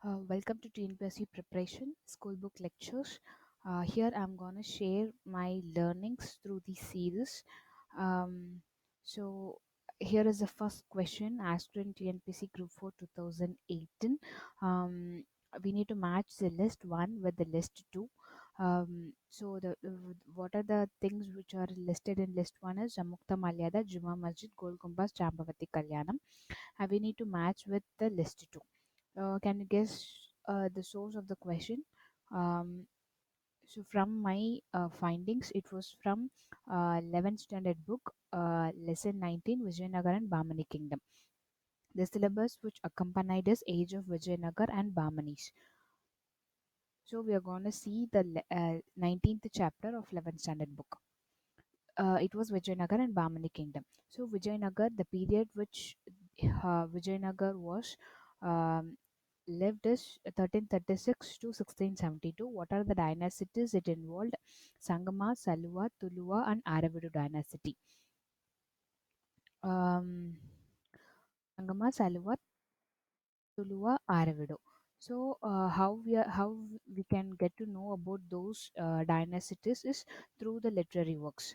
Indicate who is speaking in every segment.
Speaker 1: Welcome to TNPSC Preparation School Book Lectures. Here I'm going to share my learnings through the series. Um, so, here is the first question asked in TNPSC Group 4 2018. Um, we need to match the list 1 with the list 2. What are the things which are listed in list 1 is Jamukta Malyada, Juma Masjid, Gol Gumbaz, Jambavati Kalyanam, and we need to match with the list 2. Can you guess the source of the question? Um, so from my findings, it was from 11th standard book, lesson 19, Vijayanagar and Bamani Kingdom. The syllabus which accompanied is Age of Vijayanagar and Bamanis. So we are going to see the 19th chapter of 11th standard book. It was Vijayanagar and Bamani Kingdom. So Vijayanagar, the period which Vijayanagar was um, lived is 1336 to 1672. What are the dynasties it involved? Sangama, Saluva, Tuluva, and Aravidu dynasty. Um, Sangama, Saluva, Tuluva, Aravidu. So, how we can get to know about those dynasties is through the literary works.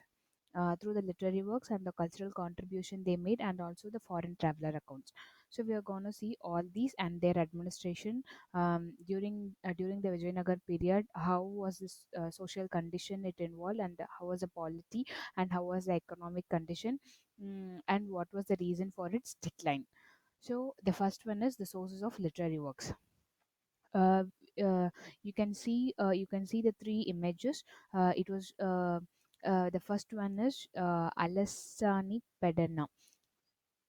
Speaker 1: Through the literary works and the cultural contribution they made, and also the foreign traveler accounts. So we are going to see all these and their administration during the Vijayanagar period. How was this social condition it involved, and how was the polity, and how was the economic condition, and what was the reason for its decline. So the first one is the sources of literary works. uh, uh, you can see the three images. It was The first one is Alessani Pedenna.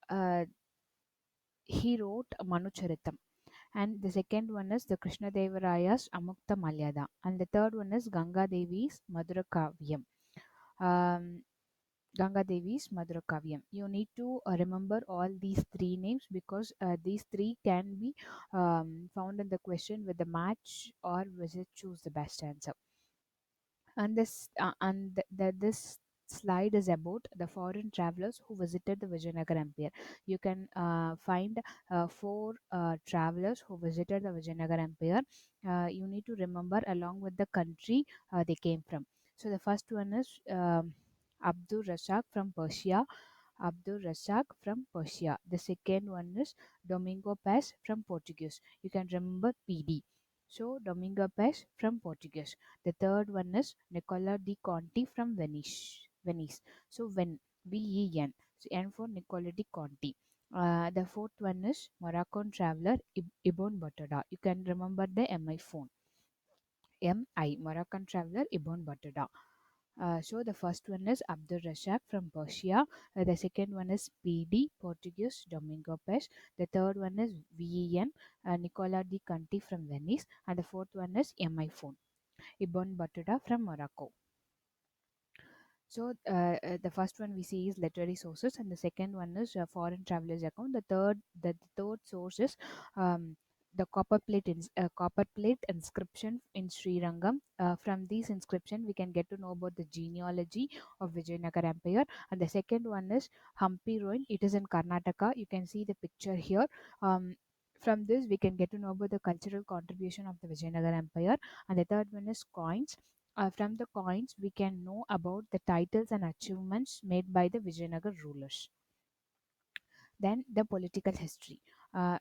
Speaker 1: Uh, he wrote Manucharitam, and the second one is the Krishna Devaraya's Amukta Malyada, and the third one is Ganga Devi's Madhura Kavyam. Um, Ganga Devi's Madhura Kavyam. You need to remember all these three names because these three can be found in the question with the match or visit choose the best answer. This slide is about the foreign travelers who visited the Vijayanagar Empire. You can find four travelers who visited the Vijayanagar Empire. You need to remember along with the country they came from. So the first one is Abdul Razak from Persia. Abdul Razak from Persia. The second one is Domingo Paz from Portuguese. You can remember PD. So Domingo Paz from Portuguese. The third one is Nicola di Conti from Venice. Venice. So VEN. So N for Nicola di Conti. The fourth one is Moroccan traveler Ibn Battuta. You can remember the MI phone. MI Moroccan traveler Ibn Battuta. So the first one is Abdul Razak from Persia. The second one is PD Portuguese Domingo Pes. The third one is VEN Nicola di Conti from Venice, and the fourth one is MI phone Ibn Battuta from Morocco. So the first one we see is literary sources, and the second one is foreign travelers account. The third source is um, the copper plate inscription in Sri Rangam. From these inscription, we can get to know about the genealogy of Vijayanagar Empire. And the second one is Hampi ruin. It is in Karnataka. You can see the picture here. From this, we can get to know about the cultural contribution of the Vijayanagar Empire. And the third one is coins. From the coins, we can know about the titles and achievements made by the Vijayanagar rulers. Then the political history.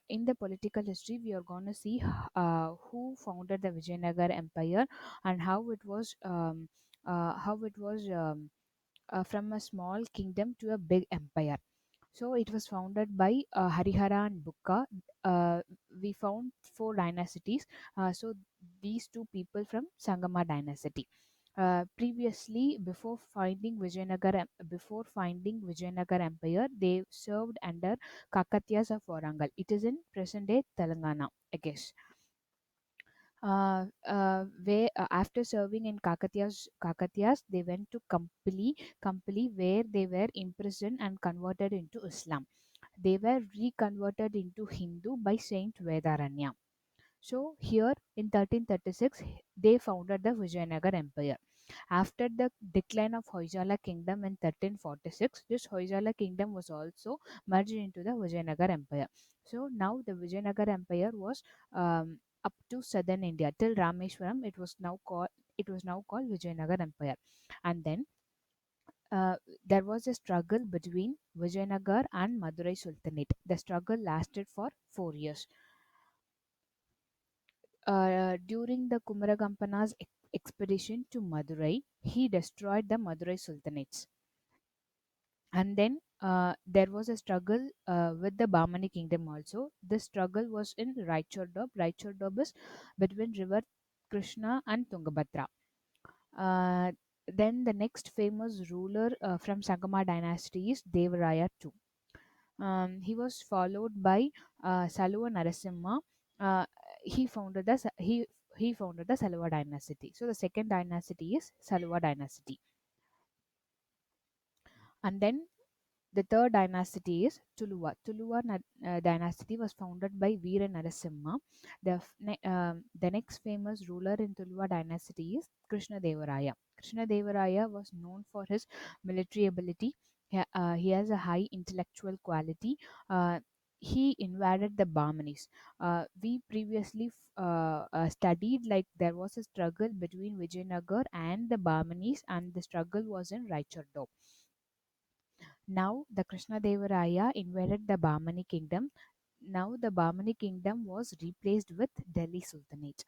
Speaker 1: In the political history, we are going to see who founded the Vijayanagar Empire and how it was from a small kingdom to a big empire. So it was founded by Harihara and Bukka. We found four dynasties. So these two people from Sangama dynasty. Previously, before finding Vijayanagar Empire, they served under Kakatiyas of Warangal. It is in present-day Telangana, I guess. Where After serving in Kakatiyas, they went to Kampili, where they were imprisoned and converted into Islam. They were reconverted into Hindu by Saint Vedaranya. So here in 1336, they founded the Vijayanagar Empire. After the decline of Hoysala kingdom in 1346, this Hoysala kingdom was also merged into the Vijayanagar Empire. So now the Vijayanagar Empire was up to southern India till Rameshwaram. It was now called Vijayanagar Empire. And then uh, there was a struggle between Vijayanagar and Madurai Sultanate. The struggle lasted for 4 years. During the Kumaragampana's expedition to Madurai, he destroyed the Madurai Sultanates. And then there was a struggle with the Bahmani kingdom also. This struggle was in Raichur Doab. Raichur Doab is between river Krishna and Tungabhadra. Uh, then the next famous ruler from Sangama dynasty is Devaraya II. He was followed by Saluva Narasimha. Uh, he founded the Sa- he founded the Saluva dynasty. So the second dynasty is Saluva dynasty. And then the third dynasty is Tuluva. Dynasty was founded by Veera Narasimha. The next famous ruler in Tuluva dynasty is Krishna Devaraya. Krishna Devaraya was known for his military ability. He has a high intellectual quality. Uh, he invaded the Bahmanis. We previously studied like there was a struggle between Vijayanagar and the Bahmanis, and the struggle was in Raichur. Now the Krishnadevaraya invaded the Bahmani kingdom. Now the Bahmani kingdom was replaced with Delhi Sultanate.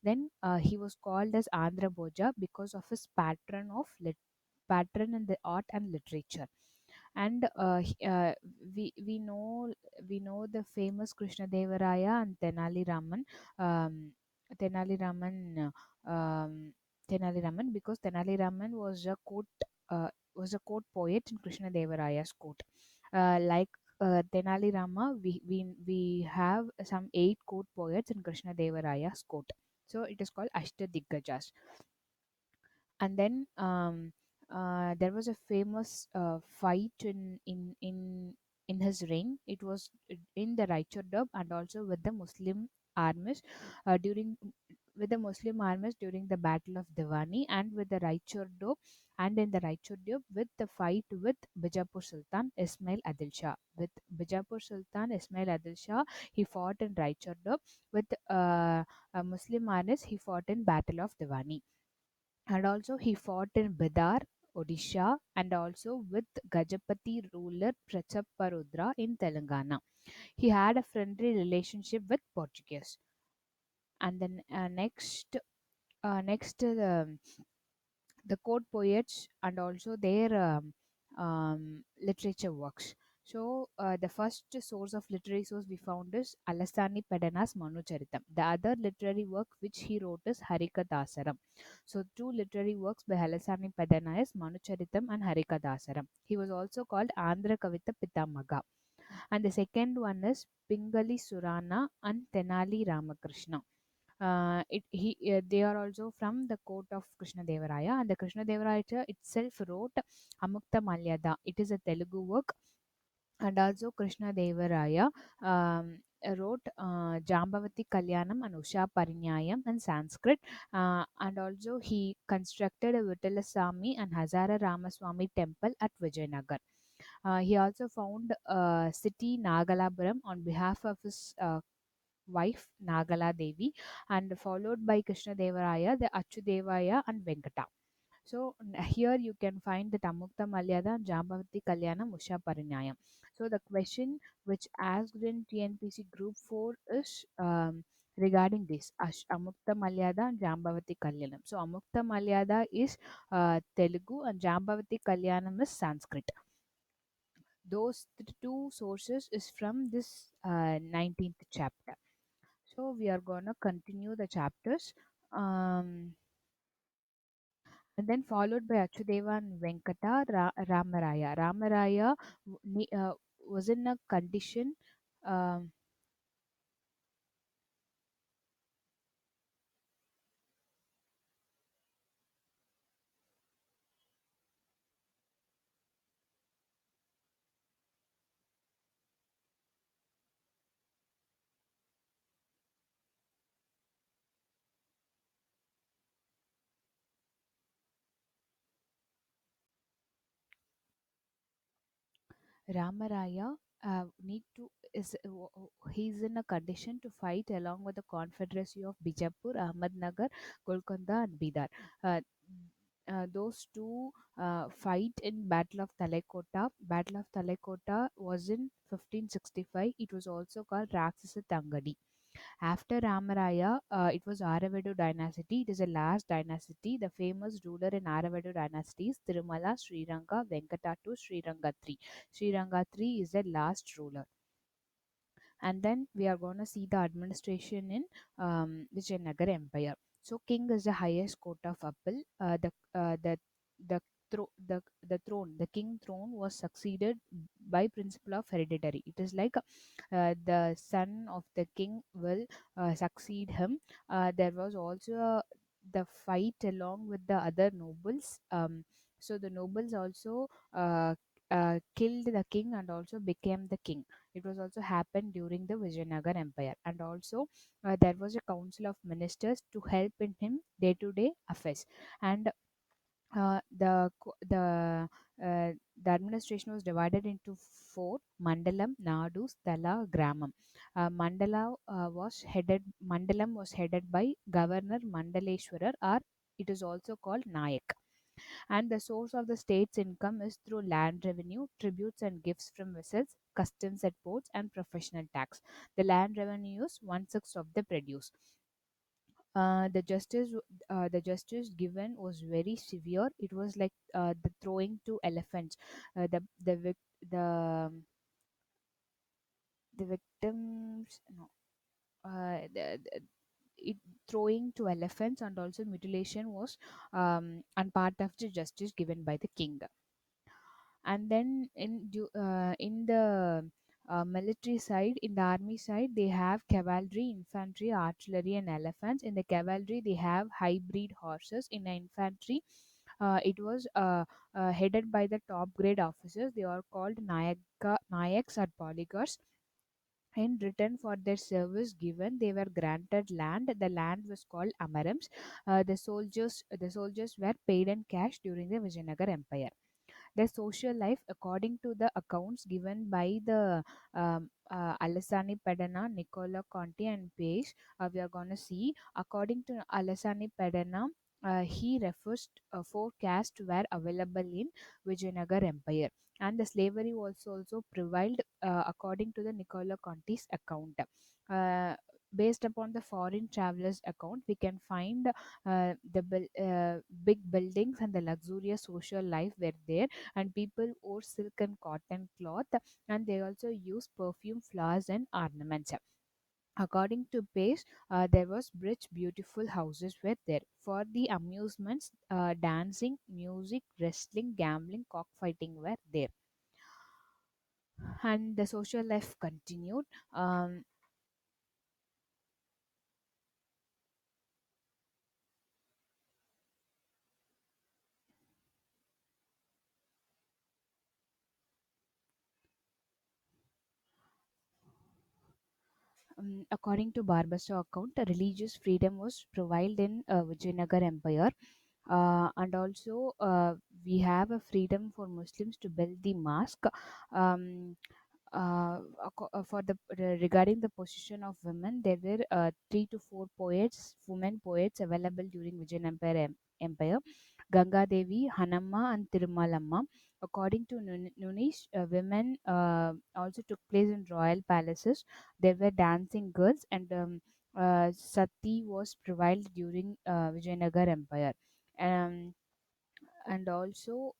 Speaker 1: Then he was called as Andhra Bhoja because of his patron in the art and literature. And we know the famous Krishnadevaraya and Um, Tenali Raman, Tenali Raman, because Tenali Raman was a court poet in Krishnadevaraya's court. Like Tenali Rama, we have some eight court poets in Krishnadevaraya's court. So it is called Ashtadiggajas. And then there was a famous fight in his reign. It was in the Raichur and also with the Muslim armies during with the Muslim armies during the Battle of Diwani, and with the Raichur and in the Raichur with the fight with Bijapur Sultan Ismail Adil Shah. With Bijapur Sultan Ismail Adil Shah, he fought in Raichur. With Muslim armies, he fought in Battle of Diwani. And also he fought in Bidar, Odisha, and also with Gajapati ruler Prachaparudra in Telangana. He had a friendly relationship with Portuguese. And then next the court poets and also their literature works. So the first source of literary source we found is Alasani Pedana's Manucharitam. The other literary work which he wrote is Harikadasaram. So two literary works by Alasani Pedana is Manucharitam and Harikadasaram. He was also called Andhra Kavita Pitamaga. And the second one is Pingali Surana and Tenali Ramakrishna. They are also from the court of Krishna Devaraya, and the Krishna Devaraya itself wrote Amukta Malyada. It is a Telugu work. And also Krishna Devaraya wrote Jambavati Kalyanam and Usha Parinyayam in Sanskrit. And also he constructed a Vittalaswamy and Hazara Ramaswamy temple at Vijayanagar. He also found city Nagalapuram on behalf of his wife Nagala Devi, and followed by Krishna Devaraya, the Achudevaya, and Venkata. So here you can find the Tamukta Malyada and Jambavati Kalyana Musha Parinyayam. So the question which asked in TNPC Group 4 is regarding this Amukta Malyada and Jambavati Kalyanam. So Amukta Malyada is Telugu and Jambavati Kalyanam is Sanskrit. Those two sources is from this 19th chapter. So we are gonna continue the chapters. And then followed by Achudeva and Venkata Ramaraya. Ramaraya was in a condition. Um, Ramaraya need to he's in a condition to fight along with the confederacy of Bijapur, Ahmednagar, Golconda, and Bidar. Uh, those two fight in Battle of Talekota. Battle of Talekota was in 1565. It was also called Raksasa Tangadi. After Ramaraya, it was Aravedu dynasty. It is the last dynasty. The famous ruler in Aravedu dynasty is Tirumala, Sriranga, Venkatatu, Srirangatri. Srirangatri is the last ruler. And then we are going to see the administration in Vijayanagar Empire. So king is the highest court of appeal. The the throne, the king throne was succeeded by principle of hereditary. It is like the son of the king will succeed him. There was also the fight along with the other nobles. So the nobles also killed the king and also became the king. It was also happened during the Vijayanagar Empire, and also there was a council of ministers to help in him day-to-day affairs. And uh, the co- the uh, the administration was divided into four: Mandalam, Nadu, Sthala, Gramam. Mandalam was headed by Governor Mandaleshwarar, or it is also called Nayak. And the source of the state's income is through land revenue, tributes and gifts from vessels, customs at ports, and professional tax. The land revenue is one sixth of the produce. The justice given was very severe. It was like the throwing to elephants. The victims, no, it throwing to elephants and also mutilation was and part of the justice given by the king. And then in the military side, in the army side, they have cavalry, infantry, artillery, and elephants. In the cavalry, they have hybrid horses. In the infantry, it was headed by the top grade officers. They are called nayaks or polygars. In return for their service given, they were granted land. The land was called amarams. The soldiers were paid in cash during the Vijayanagar Empire. Their social life, according to the accounts given by the Alessani Pedana, Nicola Conti, and Page, we are going to see. According to Alessani Pedana, he refers four castes were available in Vijayanagar Empire, and the slavery was also prevailed according to the Nicola Conti's account. Uh, Based upon the foreign travelers' account, we can find big buildings and the luxurious social life were there, and people wore silk and cotton cloth, and they also used perfume, flowers, and ornaments. According to Pace, there was rich, beautiful houses were there for the amusements. Dancing, music, wrestling, gambling, cockfighting were there, and the social life continued. Um, According to Barbarossa account, religious freedom was provided in Vijayanagar Empire, and also we have a freedom for Muslims to build the mosque. Um, for the regarding the position of women, there were three to four women poets available during Empire: Ganga Devi, Hanamma, and Tirumalamma. According to Nunish, women also took place in royal palaces. There were dancing girls, and sati was provided during Vijayanagar Empire. Um, and also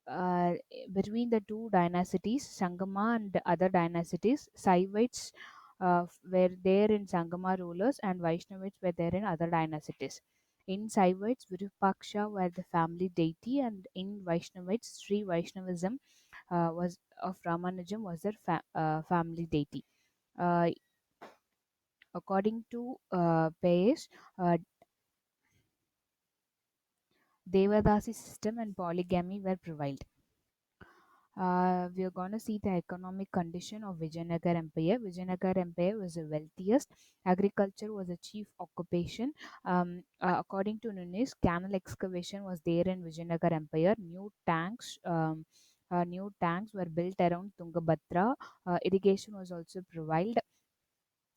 Speaker 1: uh, between the two dynasties, Sangama and the other dynasties, Saivites were there in Sangama rulers, and Vaishnavites were there in other dynasties. In Saivites, Virupaksha were the family deity, and in Vaishnavites, Sri Vaishnavism was of Ramanujam was their family deity. Uh, According to Payesh, uh, Devadasi system and polygamy were prevailed. We are going to see the economic condition of Vijayanagar Empire. Vijayanagar Empire was the wealthiest. Agriculture was a chief occupation. According to Nunes, canal excavation was there in Vijayanagar Empire. New tanks. New tanks were built around Tungabhadra. Irrigation was also provided,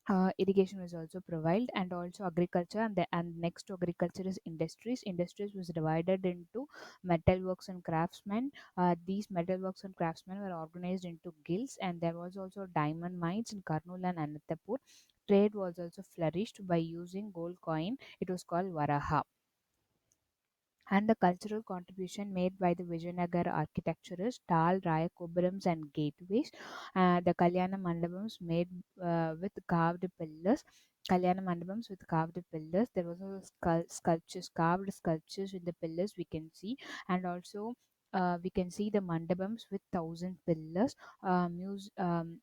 Speaker 1: and also agriculture, and next to agriculture is industries was divided into metalworks and craftsmen. These metalworks and craftsmen were organized into guilds, and there was also diamond mines in Karnool and Anantapur. Trade was also flourished by using gold coin. It was called Varaha. And the cultural contribution made by the Vijayanagar architecture is tall Raya Koburams and gateways. The Kalyana Mandapams made with carved pillars. Kalyana Mandapams with carved pillars. There was also sculptures, carved sculptures in the pillars we can see, and also we can see the mandapams with thousand pillars.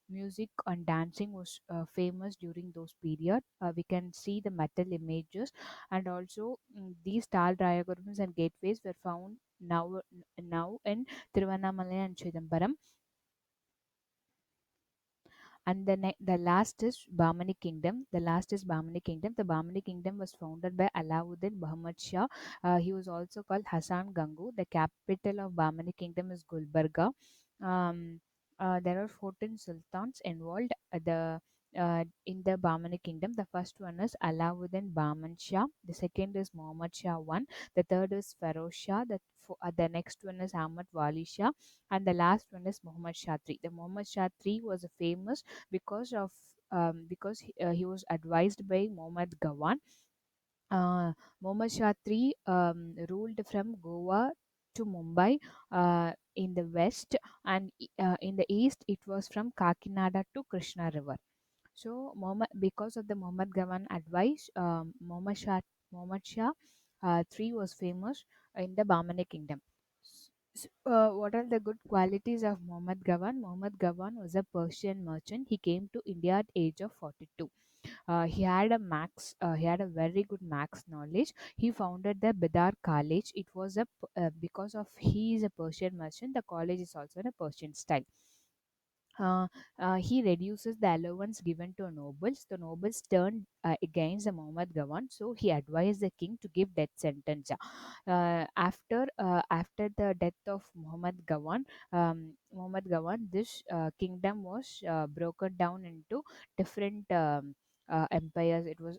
Speaker 1: Music and dancing was famous during those period. We can see the metal images, and also these tall diagrams and gateways were found now in Tiruvannamalai and Chidambaram. And the last is Bahmani kingdom. The Bahmani kingdom was founded by Alauddin Muhammad Shah. He was also called Hassan Gangu. The capital of Bahmani kingdom is Gulbarga. um, there are 14 sultans involved. In the Bahmani kingdom, the first one is Alauddin Bahman Shah. The second is Muhammad Shah I. The third is Feroz Shah. The next one is Ahmad Wali Shah, and the last one is Muhammad Shah III. The Muhammad Shah III was famous because he was advised by Muhammad Gawan. Muhammad Shah III ruled from Goa to Mumbai in the west, and in the east it was from Kakinada to Krishna River. So, because of the Muhammad Gawan advice, Muhammad Shah III was famous in the Bahmani kingdom. What are the good qualities of Muhammad Gawan? Muhammad Gawan was a Persian merchant. He came to India at age of 42. He had a very good max knowledge. He founded the Bidar College. It was because of he is a Persian merchant. The college is also in a Persian style. uh, he reduces the allowance given to nobles. The nobles turned against the Muhammad Gawan, so he advised the king to give death sentence. After the death of Muhammad Gawan, this kingdom was broken down into different empires. It was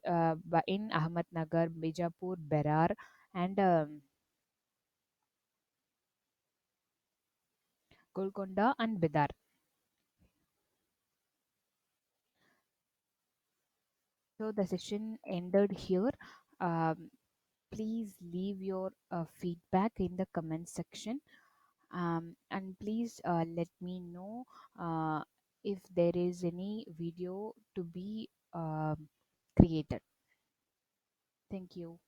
Speaker 1: in Ahmednagar, Bijapur, Berar, and Golconda and Bidar. So the session ended here. Um, Please leave your feedback in the comment section, and please let me know if there is any video to be created. Thank you.